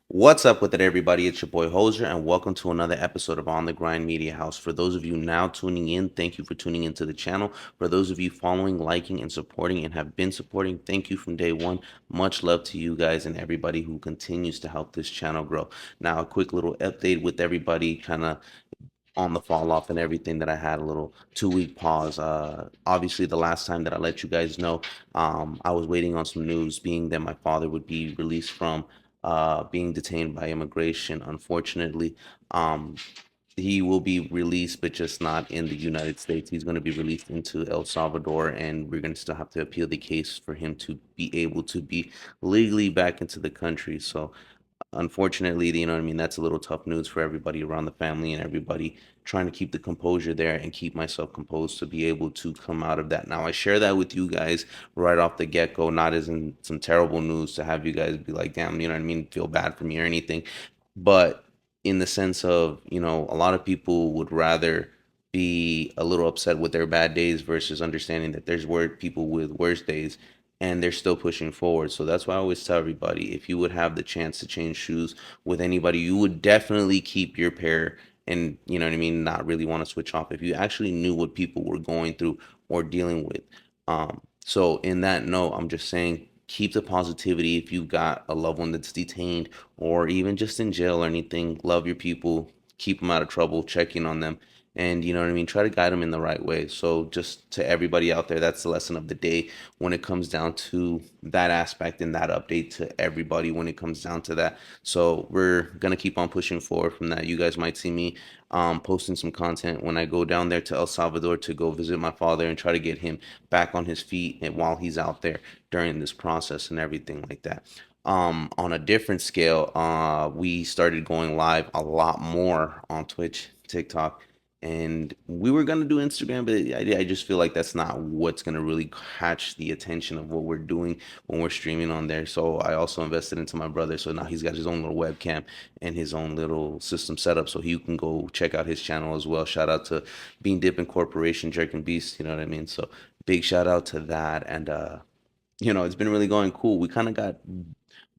What's up with it, everybody? It's your boy Hoser, and welcome to another episode of On the Grind Media House. For those of you now tuning in, thank you for tuning into the channel. For those of you following, liking, and supporting, and have been supporting, thank you from day one. Much love to you guys and everybody who continues to help this channel grow. Now, a quick little update with everybody kind of on the fall off and everything that I had a little 2 week pause. Obviously, the last time that I let you guys know, I was waiting on some news, being that my father would be released from being detained by immigration. Unfortunately, um, he will be released, but just not in the United States. He's going to be released into El Salvador, and we're going to still have to appeal the case for him to be able to be legally back into the country. So unfortunately, you know what I mean, that's a little tough news for everybody around the family and everybody trying to keep the composure there and keep myself composed to be able to come out of that. Now, I share that with you guys right off the get-go, not as in some terrible news to have you guys be like, damn, you know what I mean, feel bad for me or anything, but in the sense of, a lot of people would rather be a little upset with their bad days versus understanding that there's people with worse days and they're still pushing forward. So that's why I always tell everybody, if you would have the chance to change shoes with anybody, you would definitely keep your pair and, you know what I mean, not really want to switch off if you actually knew what people were going through or dealing with. So in that note, I'm just saying, keep the positivity. If you've got a loved one that's detained or even just in jail or anything, love your people, keep them out of trouble, checking on them, and you know what I mean, try to guide them in the right way. So just to everybody out there, that's the lesson of the day when it comes down to that aspect and that update to everybody when it comes down to that. So we're gonna keep on pushing forward from that. You guys might see me posting some content when I go down there to El Salvador to go visit my father and try to get him back on his feet and while he's out there during this process and everything like that. On a different scale, we started going live a lot more on Twitch, TikTok, and we were gonna do Instagram, but I just feel like that's not what's gonna really catch the attention of what we're doing when we're streaming on there. So I also invested into my brother, so now he's got his own little webcam and his own little system setup, so you can go check out his channel as well. Shout out to Bean Dipping Corporation, Jerk and Beast, you know what I mean? So big shout out to that, and it's been really going cool. We kind of got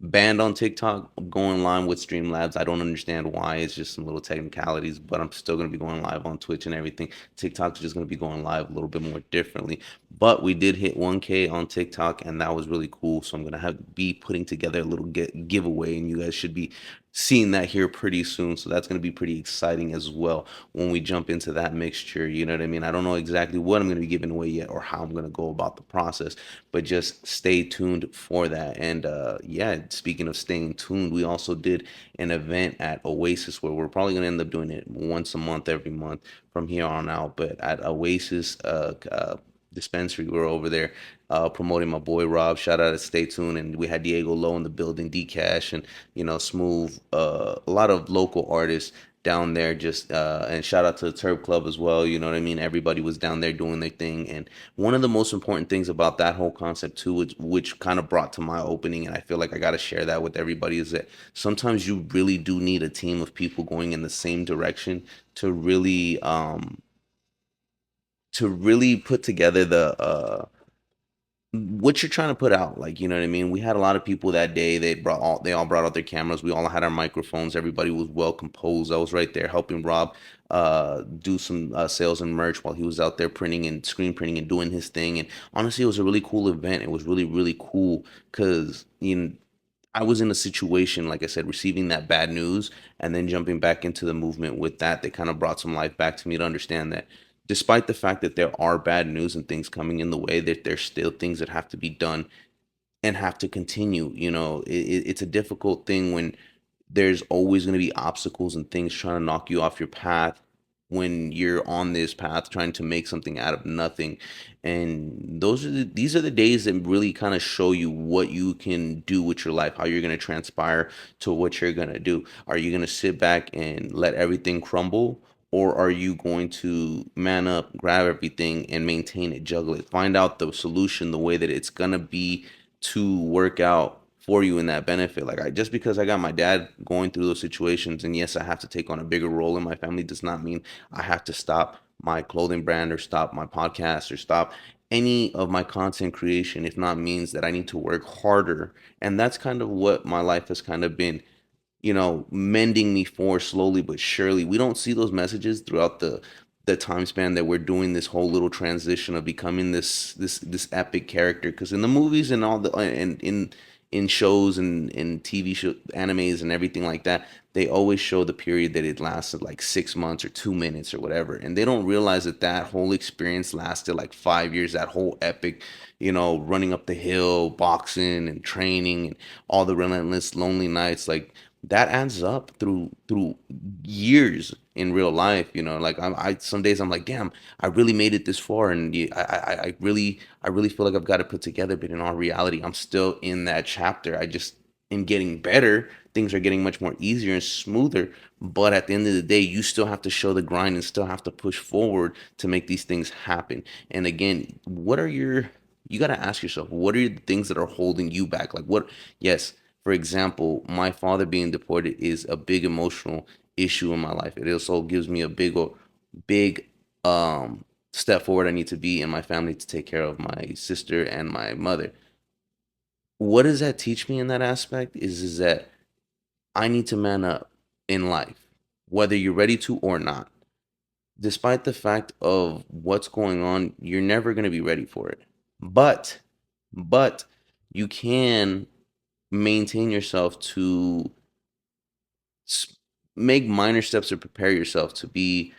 banned on TikTok going live with Streamlabs. I don't understand why. It's just some little technicalities, but I'm still going to be going live on Twitch and everything. TikTok's just going to be going live a little bit more differently. But we did hit 1K on TikTok, and that was really cool. So I'm going to be putting together a little giveaway, and you guys should be seeing that here pretty soon. So that's going to be pretty exciting as well when we jump into that mixture. You know what I mean? I don't know exactly what I'm going to be giving away yet or how I'm going to go about the process, but just stay tuned for that. And yeah, speaking of staying tuned, we also did an event at Oasis where we're probably going to end up doing it once a month, every month from here on out. But at Oasis, dispensary, we were over there promoting my boy Rob. Shout out to Stay Tuned, and we had Diego Low in the building, D Cash, and Smooth, a lot of local artists down there. Just and shout out to the Turb Club as well. You know what I mean? Everybody was down there doing their thing, and one of the most important things about that whole concept too, which kind of brought to my opening, and I feel like I got to share that with everybody, is that sometimes you really do need a team of people going in the same direction to really put together the what you're trying to put out. Like, you know what I mean? We had a lot of people that day. They all brought out their cameras. We all had our microphones. Everybody was well composed. I was right there helping Rob do some sales and merch while he was out there printing and screen printing and doing his thing. And honestly, it was a really cool event. It was really, really cool because I was in a situation, like I said, receiving that bad news and then jumping back into the movement with that. They kind of brought some life back to me to understand that despite the fact that there are bad news and things coming in the way, that there's still things that have to be done and have to continue. It's a difficult thing when there's always going to be obstacles and things trying to knock you off your path when you're on this path trying to make something out of nothing. And these are the days that really kind of show you what you can do with your life, how you're going to transpire to what you're going to do. Are you going to sit back and let everything crumble, or are you going to man up, grab everything, and maintain it, juggle it, find out the solution, the way that it's gonna be to work out for you in that benefit? Like, I just because I got my dad going through those situations, and yes, I have to take on a bigger role in my family, does not mean I have to stop my clothing brand or stop my podcast or stop any of my content creation. If not, means that I need to work harder. And that's kind of what my life has kind of been, mending me for, slowly but surely. We don't see those messages throughout the time span that we're doing this whole little transition of becoming this epic character. Because in the movies and all the and in shows and in TV show animes and everything like that, they always show the period that it lasted like 6 months or 2 minutes or whatever, and they don't realize that that whole experience lasted like 5 years. That whole epic, running up the hill, boxing and training, and all the relentless lonely nights, like that adds up through years in real life. Like I some days I'm like, damn, I really made it this far, and I really feel like I've got it put together. But in all reality, I'm still in that chapter. I just am getting better. Things are getting much more easier and smoother. But at the end of the day, you still have to show the grind and still have to push forward to make these things happen. And again, you got to ask yourself, what are the things that are holding you back? Like, what? Yes, for example, my father being deported is a big emotional issue in my life. It also gives me a big step forward. I need to be in my family to take care of my sister and my mother. What does that teach me in that aspect is that I need to man up in life, whether you're ready to or not. Despite the fact of what's going on, you're never going to be ready for it. But but you can maintain yourself to s- make minor steps to prepare yourself to be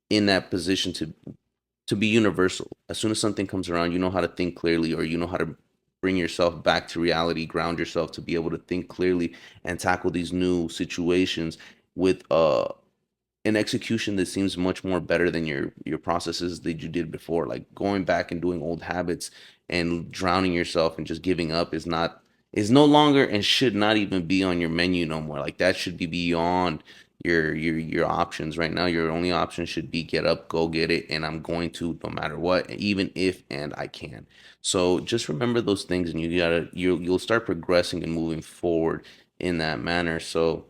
in that position to be universal. As soon as something comes around, you know how to think clearly, or you know how to bring yourself back to reality, ground yourself to be able to think clearly and tackle these new situations with an execution that seems much more better than your processes that you did before. Like going back and doing old habits and drowning yourself and just giving up is no longer and should not even be on your menu no more. Like that should be beyond your options right now. Your only option should be get up, go get it, and I'm going to no matter what, even if and I can. So just remember those things, and you'll start progressing and moving forward in that manner. So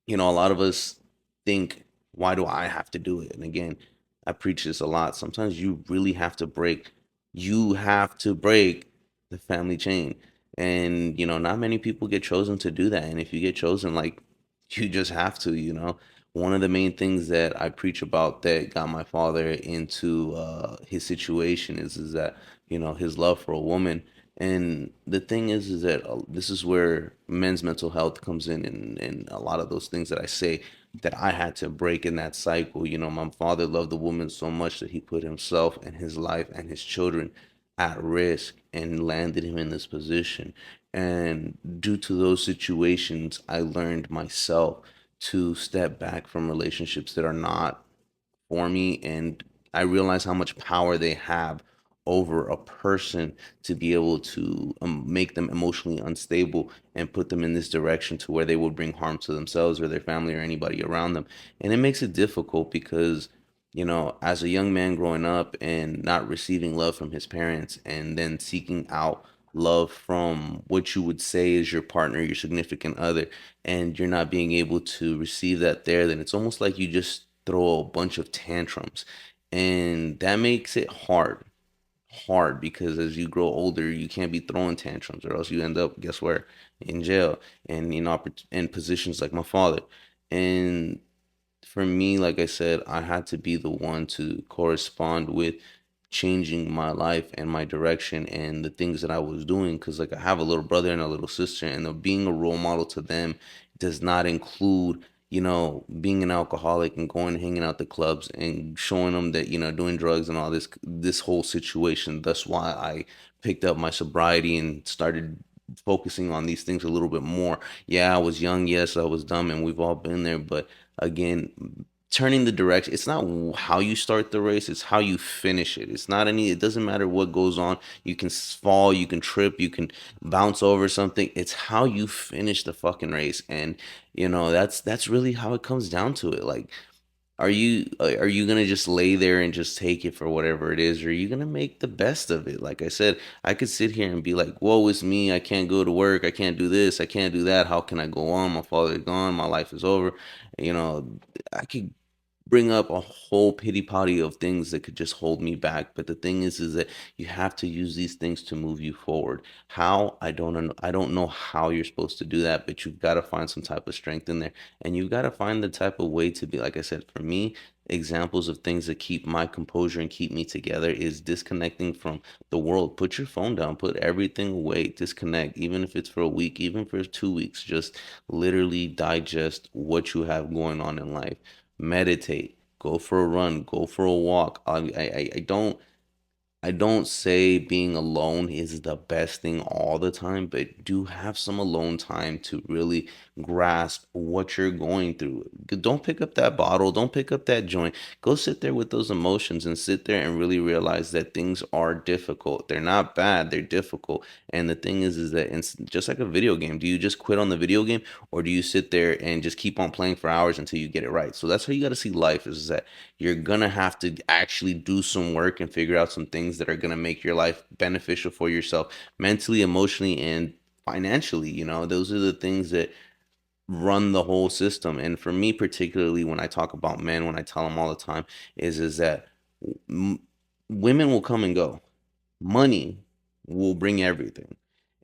a lot of us think, why do I have to do it? And again, I preach this a lot. Sometimes you really have to break the family chain. And, not many people get chosen to do that. And if you get chosen, like, you just have to. One of the main things that I preach about that got my father into his situation is that, his love for a woman. And the thing is that this is where men's mental health comes in, and a lot of those things that I say that I had to break in that cycle. My father loved the woman so much that he put himself and his life and his children at risk and landed him in this position. And due to those situations, I learned myself to step back from relationships that are not for me, and I realize how much power they have over a person to be able to make them emotionally unstable and put them in this direction to where they will bring harm to themselves or their family or anybody around them. And it makes it difficult because, as a young man growing up and not receiving love from his parents and then seeking out love from what you would say is your partner, your significant other, and you're not being able to receive that there, then it's almost like you just throw a bunch of tantrums. And that makes it hard because as you grow older, you can't be throwing tantrums, or else you end up, guess where, in jail and in positions like my father. And for me, like I said, I had to be the one to correspond with changing my life and my direction and the things that I was doing. Because, like, I have a little brother and a little sister, and being a role model to them does not include, being an alcoholic and going and hanging out the clubs and showing them that, doing drugs and all this whole situation. That's why I picked up my sobriety and started focusing on these things a little bit more. Yeah, I was young. Yes, I was dumb, and we've all been there. But again, turning the direction, it's not how you start the race, it's how you finish it. It doesn't matter what goes on. You can fall, you can trip, you can bounce over something. It's how you finish the fucking race. And that's really how it comes down to it. Like, Are you gonna just lay there and just take it for whatever it is, or are you gonna make the best of it? Like I said, I could sit here and be like, "Whoa, it's me. I can't go to work. I can't do this. I can't do that. How can I go on? My father's gone. My life is over." You know, I could bring up a whole pity potty of things that could just hold me back. But the thing is that you have to use these things to move you forward. How? I don't know how you're supposed to do that, but you've got to find some type of strength in there, and you've got to find the type of way to be. Like I said, for me, examples of things that keep my composure and keep me together is disconnecting from the world. Put your phone down, put everything away, disconnect, even if it's for a week, even for 2 weeks. Just literally digest what you have going on in life. Meditate, go for a run, go for a walk. I don't say being alone is the best thing all the time, but do have some alone time to really grasp what you're going through. Don't pick up that bottle, don't pick up that joint. Go sit there with those emotions and sit there and really realize that things are difficult. They're not bad, they're difficult. And the thing is that it's just like a video game. Do you just quit on the video game, or do you sit there and just keep on playing for hours until you get it right? So that's how you got to see life, is that you're gonna have to actually do some work and figure out some things that are gonna make your life beneficial for yourself mentally, emotionally, and financially. Those are the things that run the whole system. And for me, particularly when I talk about men, when I tell them all the time, is that m- women will come and go. Money will bring everything.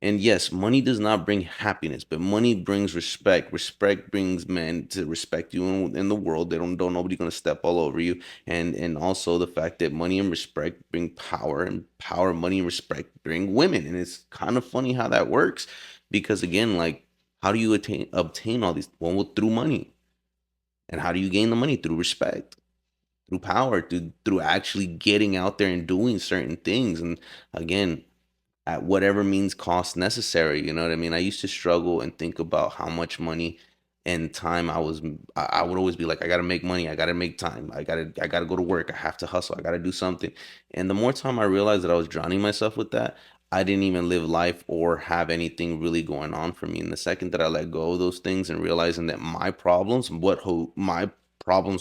And yes, money does not bring happiness, but money brings respect. Respect brings men to respect you in the world. They don't nobody gonna step all over you. And also the fact that money and respect bring power, and power, money, and respect bring women. And it's kind of funny how that works, because again, like, how do you obtain all these? Well, through money. And how do you gain the money? Through respect, through power, through actually getting out there and doing certain things. And again, at whatever means cost necessary. You know what I mean? I used to struggle and think about how much money and time I would always be like, I gotta make money, I gotta make time, I gotta go to work, I have to hustle, I gotta do something. And the more time I realized that I was drowning myself with that, I didn't even live life or have anything really going on for me. And the second that I let go of those things and realizing that my problems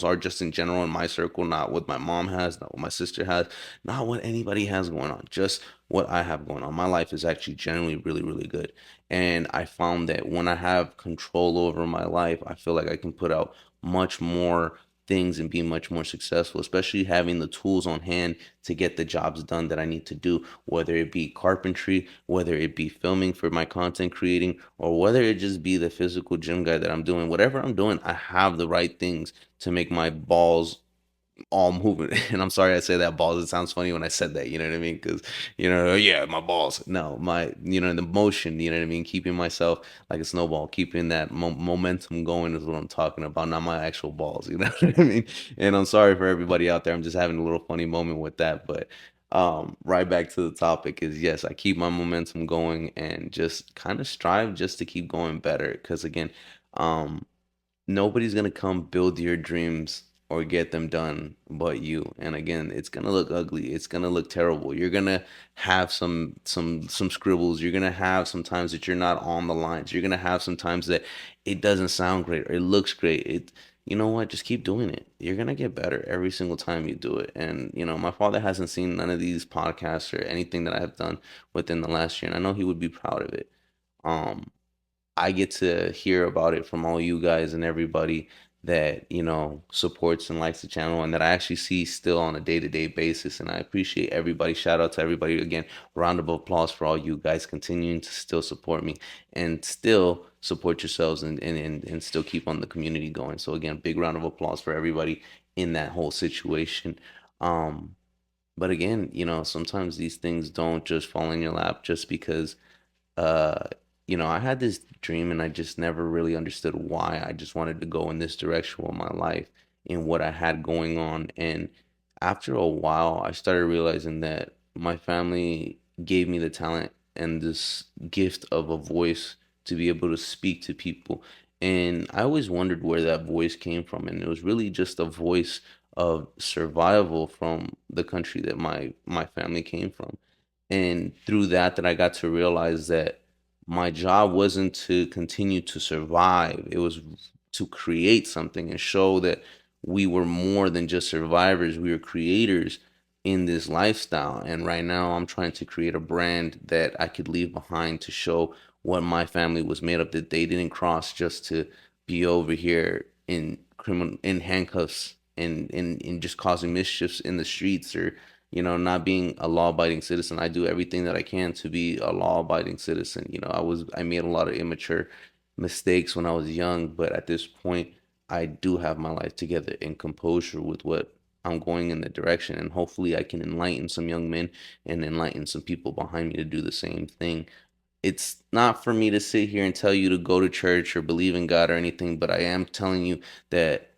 are just in general in my circle, not what my mom has, not what my sister has, not what anybody has going on, just what I have going on. My life is actually generally really, really good. And I found that when I have control over my life, I feel like I can put out much more things and be much more successful, especially having the tools on hand to get the jobs done that I need to do, whether it be carpentry, whether it be filming for my content creating, or whether it just be the physical gym guy that I'm doing. Whatever I'm doing, I have the right things to make my balls all moving. And I'm sorry I say that, balls. It sounds funny when I said that, you know what I mean? Because, yeah, my balls. No, the motion, you know what I mean? Keeping myself like a snowball, keeping that momentum going is what I'm talking about, not my actual balls, you know what I mean? And I'm sorry for everybody out there. I'm just having a little funny moment with that. But right back to the topic is, yes, I keep my momentum going and just kind of strive just to keep going better. Because again, um, nobody's gonna come build your dreams or get them done but you. And again, it's gonna look ugly, it's gonna look terrible, you're gonna have some scribbles, you're gonna have some times that you're not on the lines, you're gonna have some times that it doesn't sound great or it looks great. You know what, just keep doing it. You're gonna get better every single time you do it. And my father hasn't seen none of these podcasts or anything that I have done within the last year, and I know he would be proud of it. um I get to hear about it from all you guys and everybody that, supports and likes the channel, and that I actually see still on a day-to-day basis. And I appreciate everybody. Shout out to everybody again. Round of applause for all you guys continuing to still support me and still support yourselves, and still keep on the community going. So again, big round of applause for everybody in that whole situation. Um, but again, sometimes these things don't just fall in your lap just because uh I had this dream and I just never really understood why. I just wanted to go in this direction with my life and what I had going on. And after a while, I started realizing that my family gave me the talent and this gift of a voice to be able to speak to people. And I always wondered where that voice came from. And it was really just a voice of survival from the country that my family came from. And through that I got to realize that my job wasn't to continue to survive, it was to create something and show that we were more than just survivors. We were creators in this lifestyle. And right now, I'm trying to create a brand that I could leave behind to show what my family was made of, that they didn't cross just to be over here in criminal in handcuffs and just causing mischiefs in the streets, or not being a law-abiding citizen. I do everything that I can to be a law-abiding citizen. I made a lot of immature mistakes when I was young, but at this point I do have my life together in composure with what I'm going in the direction, and hopefully I can enlighten some young men and enlighten some people behind me to do the same thing. It's not for me to sit here and tell you to go to church or believe in God or anything, but I am telling you that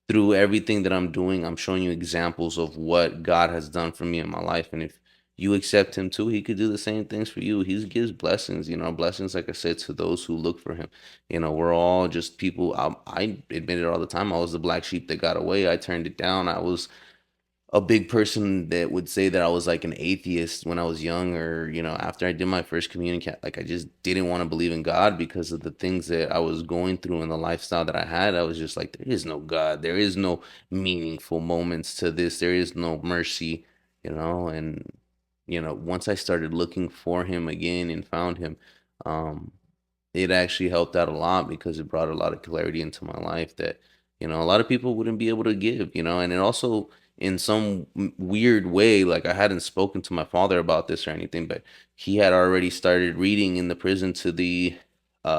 through everything that I'm doing, I'm showing you examples of what God has done for me in my life. And if you accept Him too, He could do the same things for you. He gives blessings, blessings, like I said, to those who look for Him. We're all just people. I admit it all the time. I was the black sheep that got away. I turned it down. I was a big person that would say that I was like an atheist when I was young, or after I did my first communion, like I just didn't want to believe in God because of the things that I was going through and the lifestyle that I had. I was just like, there is no God, there is no meaningful moments to this, there is no mercy, and once I started looking for Him again and found Him, um, it actually helped out a lot because it brought a lot of clarity into my life that a lot of people wouldn't be able to give, and it also, in some weird way, like, I hadn't spoken to my father about this or anything, but he had already started reading in the prison to the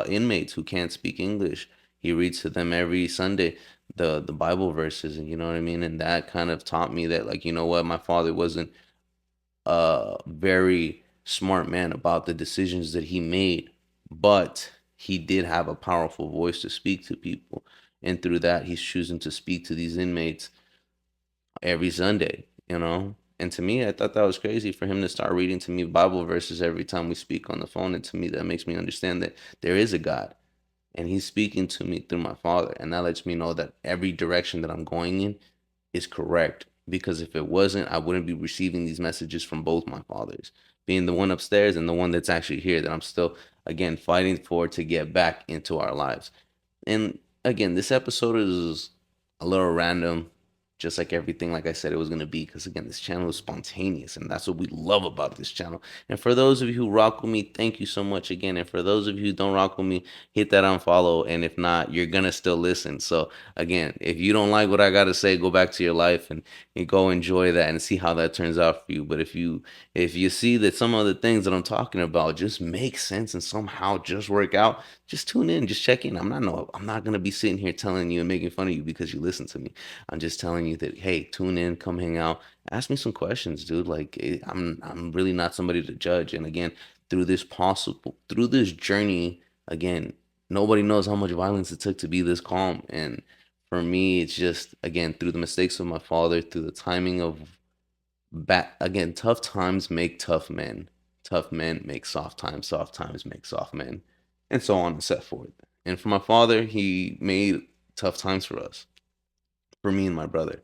inmates who can't speak English. He reads to them every Sunday the Bible verses, and you know what I mean, and that kind of taught me that, like, what, my father wasn't a very smart man about the decisions that he made, but he did have a powerful voice to speak to people. And through that, he's choosing to speak to these inmates every Sunday. And to me, I thought that was crazy for him to start reading to me Bible verses every time we speak on the phone. And to me, that makes me understand that there is a God, and he's speaking to me through my father. And that lets me know that every direction that I'm going in is correct, because if it wasn't, I wouldn't be receiving these messages from both my fathers, being the one upstairs and the one that's actually here, that I'm still, again, fighting for to get back into our lives. And again, this episode is a little random, just like everything, like I said, it was going to be, because again, this channel is spontaneous, and that's what we love about this channel. And for those of you who rock with me, thank you so much again. And for those of you who don't rock with me, hit that unfollow. And if not, you're going to still listen. So again, if you don't like what I got to say, go back to your life and go enjoy that and see how that turns out for you. But if you see that some of the things that I'm talking about just make sense and somehow just work out, just tune in, just check in. I'm not gonna be sitting here telling you and making fun of you because you listen to me. I'm just telling you that, hey, tune in, come hang out, ask me some questions, dude. Like, I'm really not somebody to judge. And again, through this journey, again, nobody knows how much violence it took to be this calm. And for me, it's just, again, through the mistakes of my father, through the timing of again, tough times make tough men. Tough men make soft times make soft men, and so on and so forth. And for my father, he made tough times for us, for me and my brother.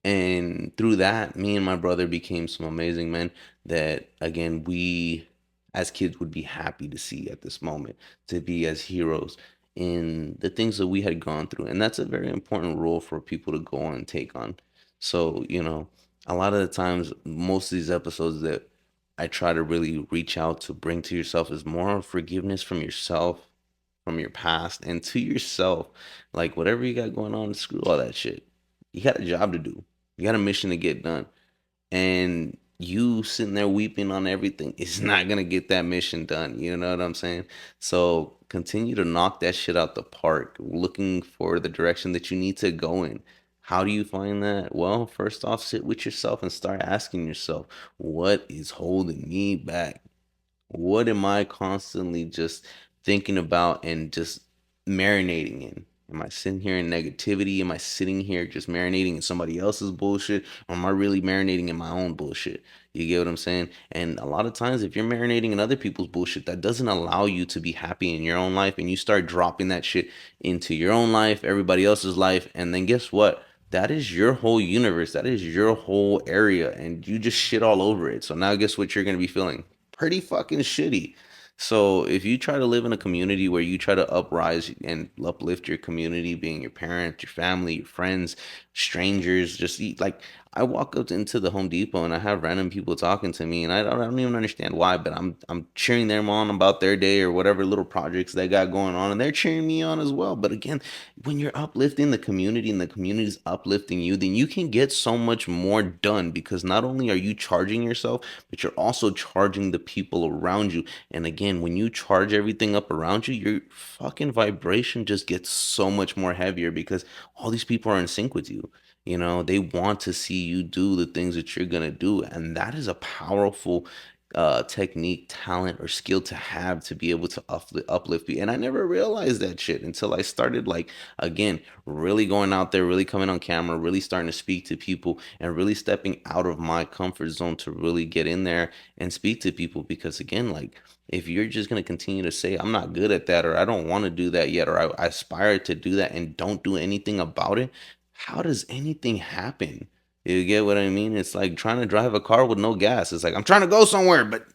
And through that, me and my brother became some amazing men that, again, we as kids would be happy to see at this moment, to be as heroes in the things that we had gone through. And that's a very important role for people to go on and take on. So, a lot of the times, most of these episodes that I try to really reach out to bring to yourself is more forgiveness from yourself, from your past, and to yourself. Like, whatever you got going on, screw all that shit. You got a job to do. You got a mission to get done. And you sitting there weeping on everything is not gonna get that mission done. You know what I'm saying? So continue to knock that shit out the park, looking for the direction that you need to go in. How do you find that? Well, first off, sit with yourself and start asking yourself, what is holding me back? What am I constantly just thinking about and just marinating in? Am I sitting here in negativity? Am I sitting here just marinating in somebody else's bullshit? Or am I really marinating in my own bullshit? You get what I'm saying? And a lot of times, if you're marinating in other people's bullshit, that doesn't allow you to be happy in your own life. And you start dropping that shit into your own life, everybody else's life. And then guess what? That is your whole universe. That is your whole area. And you just shit all over it. So now guess what you're going to be feeling? Pretty fucking shitty. So if you try to live in a community where you try to uprise and uplift your community, being your parents, your family, your friends, strangers, just eat like I walk up into the Home Depot and I have random people talking to me and I don't even understand why, but I'm cheering them on about their day or whatever little projects they got going on and they're cheering me on as well. But again, when you're uplifting the community and the community's uplifting you, then you can get so much more done because not only are you charging yourself, but you're also charging the people around you. And again, when you charge everything up around you, your fucking vibration just gets so much more heavier because all these people are in sync with you. You know, they want to see you do the things that you're going to do. And that is a powerful technique, talent, or skill to have to be able to uplift you. And I never realized that shit until I started, like, again, really going out there, really coming on camera, really starting to speak to people, and really stepping out of my comfort zone to really get in there and speak to people. Because, again, like, if you're just going to continue to say, I'm not good at that, or I don't want to do that yet, or I aspire to do that and don't do anything about it, how does anything happen? You get what I mean? It's like trying to drive a car with no gas. It's like, I'm trying to go somewhere, but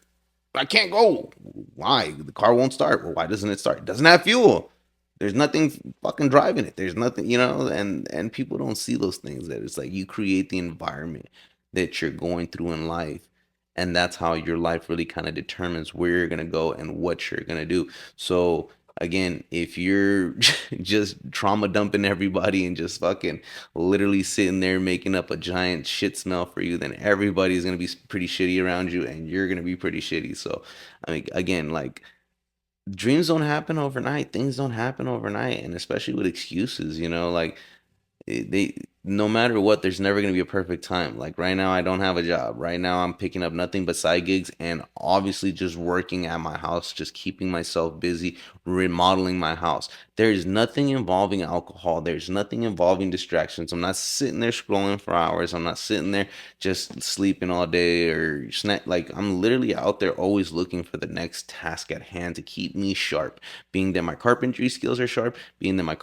I can't go. Why? The car won't start. Well, why doesn't it start? It doesn't have fuel. There's nothing fucking driving it. There's nothing, and people don't see those things that it's like you create the environment that you're going through in life. And that's how your life really kind of determines where you're going to go and what you're going to do. So again, if you're just trauma dumping everybody and just fucking literally sitting there making up a giant shit smell for you, then everybody's gonna be pretty shitty around you, and you're gonna be pretty shitty. So, I mean, again, like dreams don't happen overnight. Things don't happen overnight, and especially with excuses, like they no matter what, there's never going to be a perfect time. Like right now I don't have a job. Right now I'm picking up nothing but side gigs and obviously just working at my house, just keeping myself busy, remodeling my house. There's nothing involving alcohol. There's nothing involving distractions. I'm not sitting there scrolling for hours. I'm not sitting there just sleeping all day or snack. Like I'm literally out there always looking for the next task at hand to keep me sharp. Being that my carpentry skills are sharp, being that my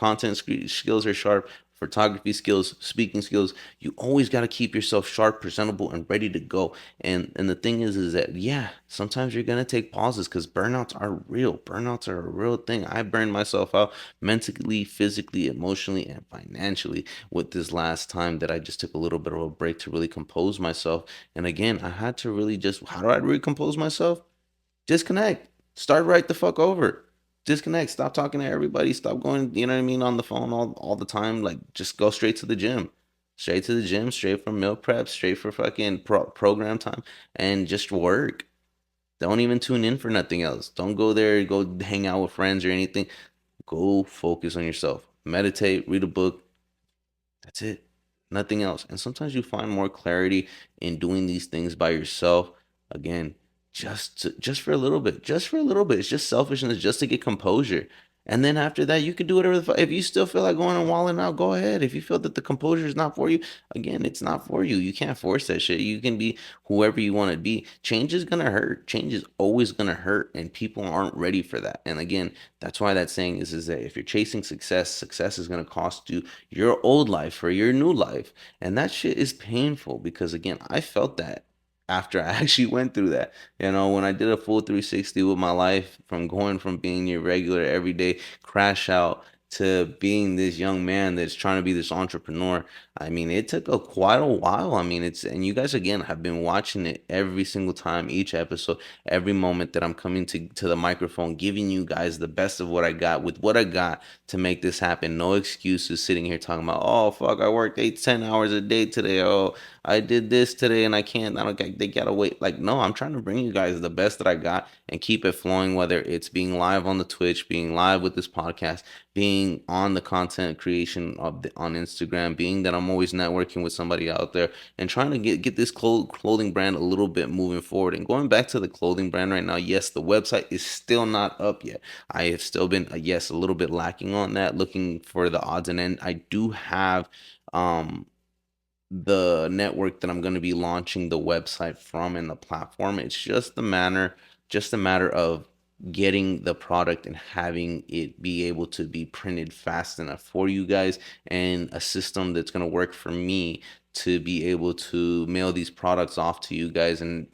skills are sharp, photography skills, speaking skills. You always got to keep yourself sharp, presentable, and ready to go. And the thing is that yeah, sometimes you're gonna take pauses because burnouts are real. Burnouts are a real thing. I burned myself out mentally, physically, emotionally, and financially with this last time that I just took a little bit of a break to really compose myself. And again, I had to really just how do I recompose myself? Disconnect. Start right the fuck over. Disconnect. Stop talking to everybody. Stop going, you know what I mean, on the phone all the time. Like, just go straight to the gym. Straight to the gym, straight from meal prep, straight for fucking program time, and just work. Don't even tune in for nothing else. Don't go there, go hang out with friends or anything. Go focus on yourself. Meditate, read a book, that's it. Nothing else. And sometimes you find more clarity in doing these things by yourself. Again, just for a little bit. Just for a little bit. It's just selfishness just to get composure. And then after that, you can do whatever if you still feel like going and walling out, go ahead. If you feel that the composure is not for you, again, it's not for you. You can't force that shit. You can be whoever you want to be. Change is gonna hurt. Change is always gonna hurt, and people aren't ready for that. And again, that's why that saying is that if you're chasing success, success is gonna cost you your old life for your new life. And that shit is painful because again, I felt that after I actually went through that. When I did a full 360 with my life from going from being your regular everyday crash out to being this young man that's trying to be this entrepreneur. I mean, it took a quite a while. I mean, it's and you guys again have been watching it every single time, each episode, every moment that I'm coming to the microphone, giving you guys the best of what I got with what I got to make this happen. No excuses sitting here talking about, oh fuck, I worked 8, 10 hours a day today. Oh, I did this today and I can't, I don't get, they gotta wait. Like, no, I'm trying to bring you guys the best that I got and keep it flowing, whether it's being live on the Twitch, being live with this podcast, being on the content creation on Instagram, being that I'm always networking with somebody out there and trying to get this clothing brand a little bit moving forward. And going back to the clothing brand right now, yes, the website is still not up yet. I have still been, yes, a little bit lacking on that, looking for the odds and end. I do have um the network that I'm going to be launching the website from and the platform. It's just a matter of getting the product and having it be able to be printed fast enough for you guys, and a system that's going to work for me to be able to mail these products off to you guys in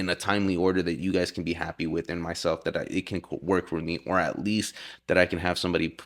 a timely order that you guys can be happy with, and myself that it can work for me, or at least that I can have somebody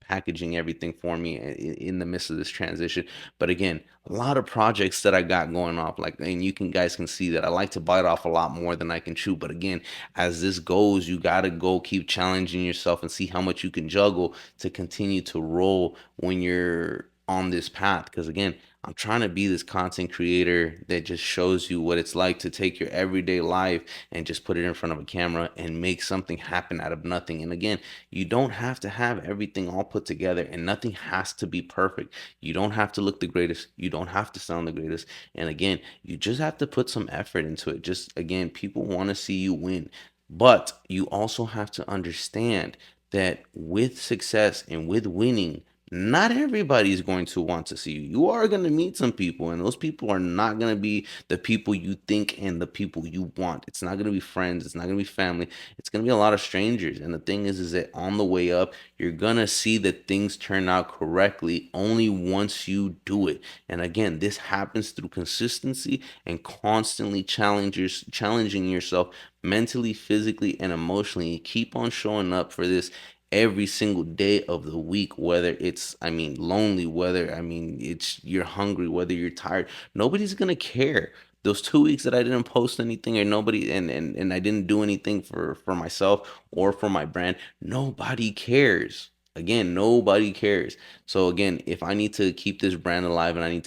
packaging everything for me in the midst of this transition. But again, a lot of projects that I got going off, like, and you can guys can see that I like to bite off a lot more than I can chew. But again, as this goes, you got to go keep challenging yourself and see how much you can juggle to continue to roll when you're on this path. Because again, I'm trying to be this content creator that just shows you what it's like to take your everyday life and just put it in front of a camera and make something happen out of nothing. And again, you don't have to have everything all put together, and nothing has to be perfect. You don't have to look the greatest. You don't have to sound the greatest. And again, you just have to put some effort into it. Just again, people want to see you win. But you also have to understand that with success and with winning, not everybody is going to want to see you. You are going to meet some people, and those people are not going to be the people you think and the people you want. It's not going to be friends. It's not going to be family. It's going to be a lot of strangers. And the thing is that on the way up, you're going to see that things turn out correctly only once you do it. And again, this happens through consistency and constantly challenging yourself mentally, physically, and emotionally. You keep on showing up for this every single day of the week, whether it's, I mean, lonely, whether, I mean, it's you're hungry, whether you're tired. Nobody's gonna care. Those 2 weeks that I didn't post anything, or nobody, and I didn't do anything for myself or for my brand, nobody cares. Again, nobody cares. So again, if I need to keep this brand alive, and I need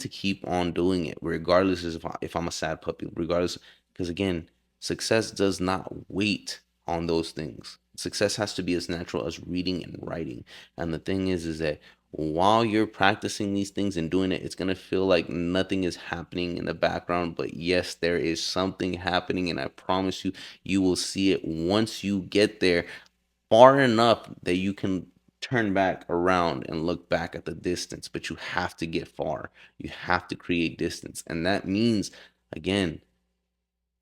to keep on doing it regardless, if I'm a sad puppy, regardless. Because again, success does not wait on those things. Success has to be as natural as reading and writing. And the thing is that while you're practicing these things and doing it, it's going to feel like nothing is happening in the background. But yes, there is something happening. And I promise you, you will see it once you get there far enough that you can turn back around and look back at the distance. But you have to get far. You have to create distance. And that means, again,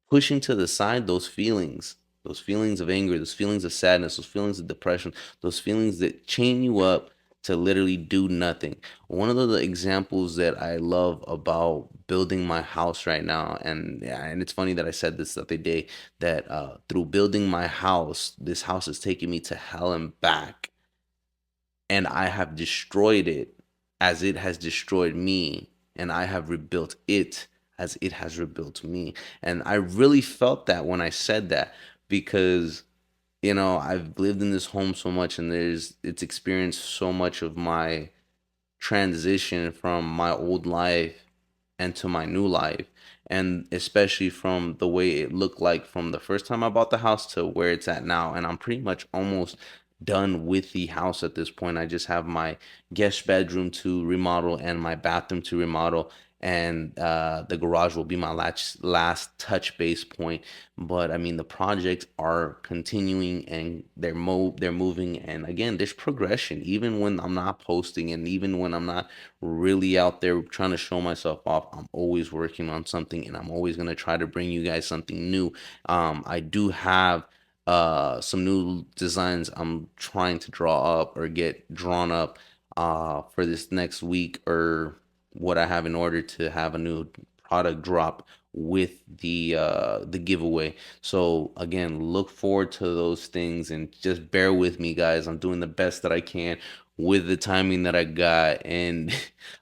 pushing to the side those feelings of anger, those feelings of sadness, those feelings of depression, those feelings that chain you up to literally do nothing. One of the examples that I love about building my house right now, and yeah, and it's funny that I said this the other day, that through building my house, this house has taken me to hell and back, and I have destroyed it as it has destroyed me, and I have rebuilt it as it has rebuilt me. And I really felt that when I said that, because I've lived in this home so much, and it's experienced so much of my transition from my old life and to my new life, and especially from the way it looked like from the first time I bought the house to where it's at now. And I'm pretty much almost done with the house at this point. I just have my guest bedroom to remodel and my bathroom to remodel, and the garage will be my last touch base point. But I mean, the projects are continuing, and they're moving, and again, there's progression even when I'm not posting, and even when I'm not really out there trying to show myself off. I'm always working on something, and I'm always going to try to bring you guys something new. I do have some new designs I'm trying to draw up or get drawn up for this next week, or what I have in order to have a new product drop with the giveaway. So again, look forward to those things, and just bear with me, guys. I'm doing the best that I can with the timing that I got. And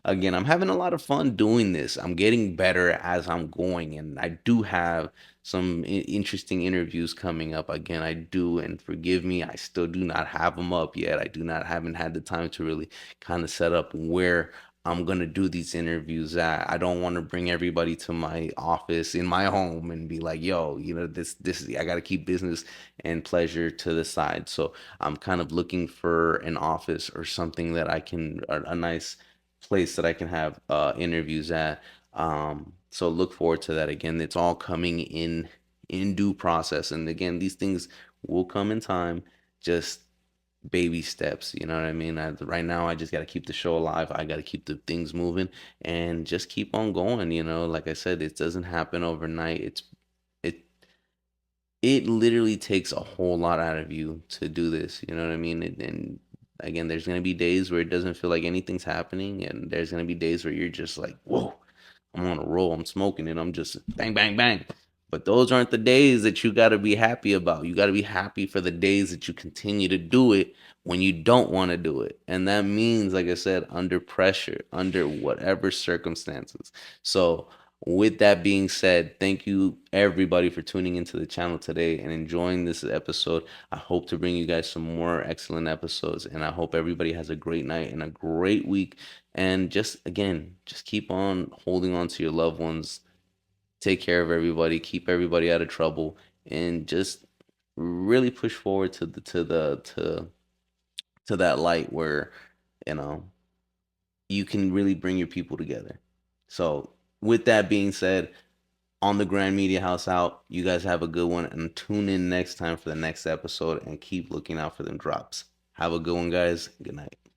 again, I'm having a lot of fun doing this. I'm getting better as I'm going, and I do have some interesting interviews coming up. Again, I do, and forgive me, I still do not have them up yet. I do not haven't had the time to really kind of set up where I'm gonna do these interviews at. I don't want to bring everybody to my office in my home and be like, "Yo, this I got to keep business and pleasure to the side." So I'm kind of looking for an office or something that I can, a nice place that I can have interviews at. So look forward to that. Again, it's all coming in due process, and again, these things will come in time. Just baby steps, you know what I mean? Right now, I just got to keep the show alive. I got to keep the things moving and just keep on going. Like I said, it doesn't happen overnight. It it literally takes a whole lot out of you to do this. You know what I mean? And again, there's gonna be days where it doesn't feel like anything's happening, and there's gonna be days where you're just like, whoa, I'm on a roll, I'm smoking, and I'm just bang, bang, bang. But those aren't the days that you gotta be happy about. You gotta be happy for the days that you continue to do it when you don't want to do it. And that means, like I said, under pressure, under whatever circumstances. So with that being said, thank you everybody for tuning into the channel today and enjoying this episode. I hope to bring you guys some more excellent episodes, and I hope everybody has a great night and a great week. And just again, just keep on holding on to your loved ones. Take care of everybody, keep everybody out of trouble, and just really push forward to that light where, you know, you can really bring your people together. So, with that being said, on the Grand Media House out, you guys have a good one and tune in next time for the next episode and keep looking out for them drops. Have a good one, guys. Good night.